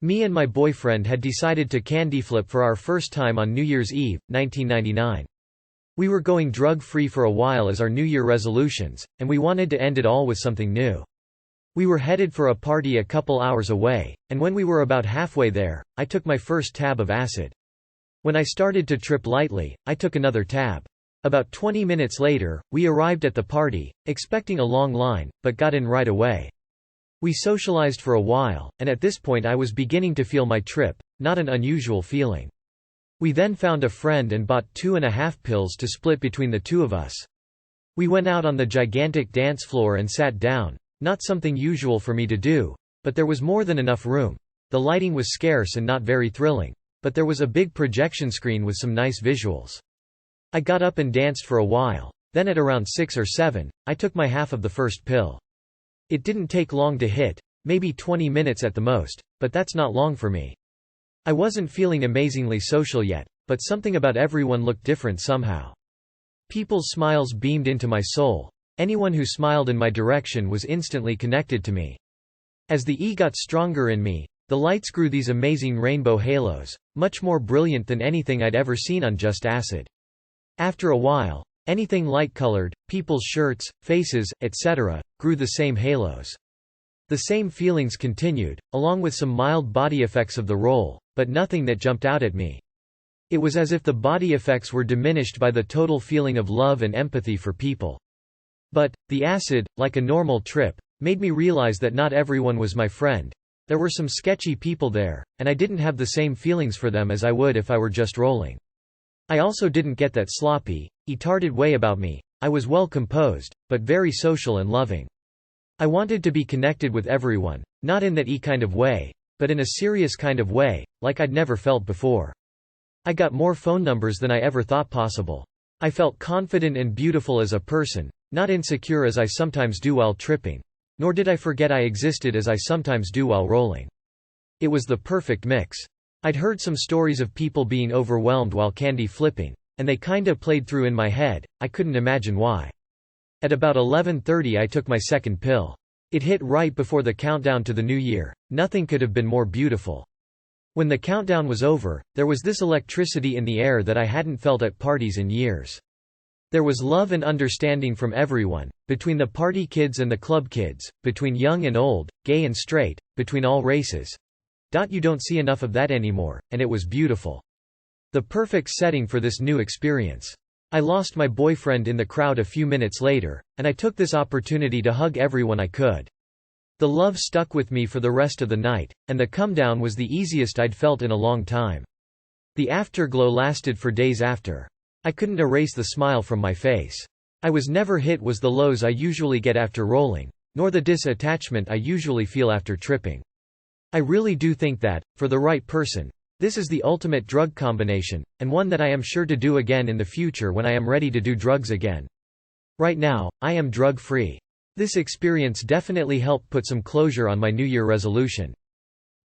Me and my boyfriend had decided to candy flip for our first time on New Year's Eve, 1999. We were going drug-free for a while as our New Year resolutions, and we wanted to end it all with something new. We were headed for a party a couple hours away, and when we were about halfway there, I took my first tab of acid. When I started to trip lightly, I took another tab. About 20 minutes later, we arrived at the party, expecting a long line, but got in right away. We socialized for a while, and at this point I was beginning to feel my trip, not an unusual feeling. We then found a friend and bought 2.5 pills to split between the two of us. We went out on the gigantic dance floor and sat down. Not something usual for me to do, but there was more than enough room. The lighting was scarce and not very thrilling, but there was a big projection screen with some nice visuals. I got up and danced for a while, then at around 6 or 7, I took my half of the first pill. It didn't take long to hit, maybe 20 minutes at the most, but that's not long for me. I wasn't feeling amazingly social yet, but something about everyone looked different somehow. People's smiles beamed into my soul. Anyone who smiled in my direction was instantly connected to me. As the E got stronger in me, the lights grew these amazing rainbow halos, much more brilliant than anything I'd ever seen on just acid. After a while, anything light-colored, people's shirts, faces, etc., grew the same halos. The same feelings continued, along with some mild body effects of the roll, but nothing that jumped out at me. It was as if the body effects were diminished by the total feeling of love and empathy for people. But, the acid, like a normal trip, made me realize that not everyone was my friend. There were some sketchy people there, and I didn't have the same feelings for them as I would if I were just rolling. I also didn't get that sloppy, retarded way about me. I was well composed, but very social and loving. I wanted to be connected with everyone, not in that kind of way, but in a serious kind of way, like I'd never felt before. I got more phone numbers than I ever thought possible. I felt confident and beautiful as a person, not insecure as I sometimes do while tripping. Nor did I forget I existed as I sometimes do while rolling. It was the perfect mix. I'd heard some stories of people being overwhelmed while candy flipping, and they kinda played through in my head. I couldn't imagine why. At about 11:30 I took my second pill. It hit right before the countdown to the new year. Nothing could have been more beautiful. When the countdown was over, there was this electricity in the air that I hadn't felt at parties in years. There was love and understanding from everyone, between the party kids and the club kids, between young and old, gay and straight, between all races. You don't see enough of that anymore, and it was beautiful. The perfect setting for this new experience. I lost my boyfriend in the crowd a few minutes later, and I took this opportunity to hug everyone I could. The love stuck with me for the rest of the night, and the come down was the easiest I'd felt in a long time. The afterglow lasted for days after. I couldn't erase the smile from my face. I was never hit was the lows I usually get after rolling, nor the disattachment I usually feel after tripping. I really do think that, for the right person, this is the ultimate drug combination, and one that I am sure to do again in the future when I am ready to do drugs again. Right now, I am drug-free. This experience definitely helped put some closure on my New Year resolution.